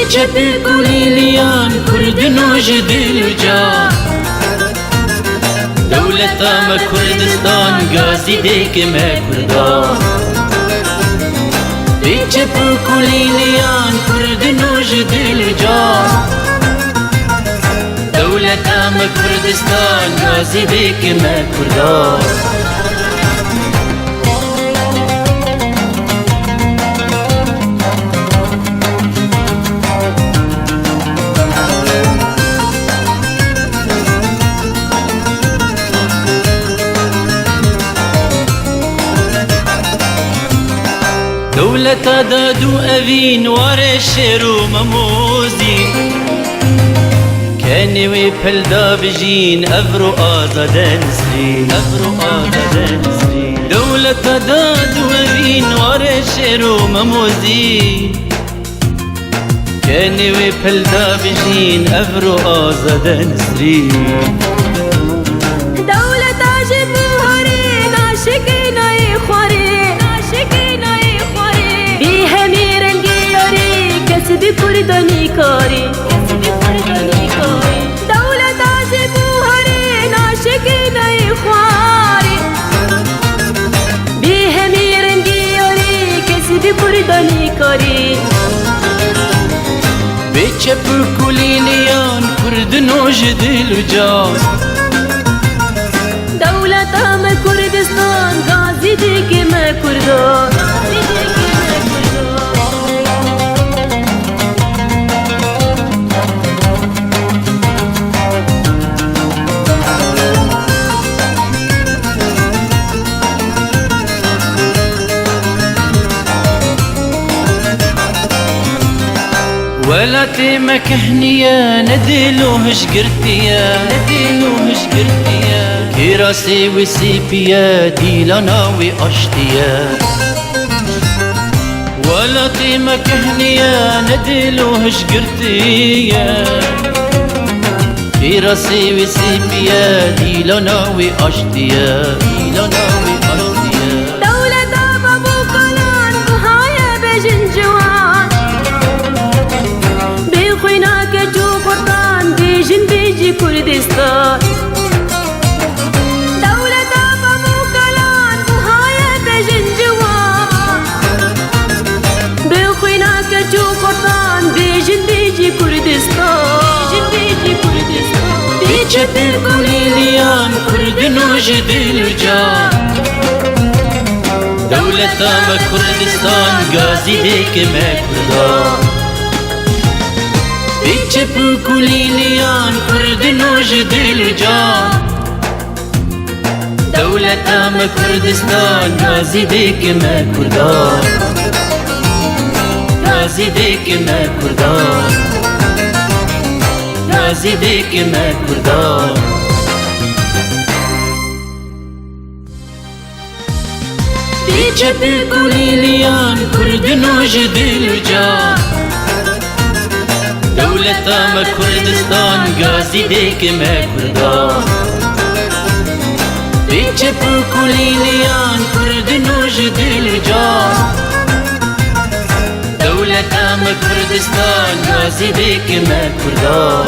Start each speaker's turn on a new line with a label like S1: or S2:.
S1: چپی کولیلیان کردنو جدل جا دولتا ما کردستان گازی دیک ما کردان چپی کولیلیان کردنو جدل جا دولتا ما کردستان گازی دیک ما کردان دولتا دادو اوین واره شیرو مموزین کنی وی پلدا بجین افرو آزادن سرین افرو آزادن سرین دولتا دادو اوین واره شیرو مموزین کنی وی پلدا بجین افرو آزادن سرین
S2: دولتا جبو هری ناشکی نای خوری کسی کردنی کاری دولت آجبو هری ناشکی نای خواری بی همی رنگی یاری کسی کردنی کاری
S1: بیچه پر کلیلیان کردنو جدل جا
S2: دولت هم کردستان غازی دیگه ما کردان
S1: ولاتي مكهنية نديلو هشقرتيا نديلو هشقرتيا كيراسي وسيبيا ديلانا واشتيا ولاتي مكهنية نديلو هشقرتيا كيراسي وسيبيا ديلانا واشتيا ديلانا واشتيا
S2: دولة بابو كلان بهايا بجنجوان کردستان دولت آبامو کلان بهای بجن جوان بخوینا کچو کردان بجن بیجی کردستان
S1: بیچه پر کلیلیان کردنو جدل جا دولت ما کردستان گازی دیک ما کردان بیچه پر کلیلیان کردنو جدل جا دولت ما کردستان گازی دیک ما کردان گازی دیک ما کردان گازی دیک ما کردان بیچه پر کلیلیان کردنو جدل جا دولت ما کردستان گازی دیک ما کردان بیچه پر کلیلیان کردنو جدل جا دولت ما کردستان گازی دیک ما کردان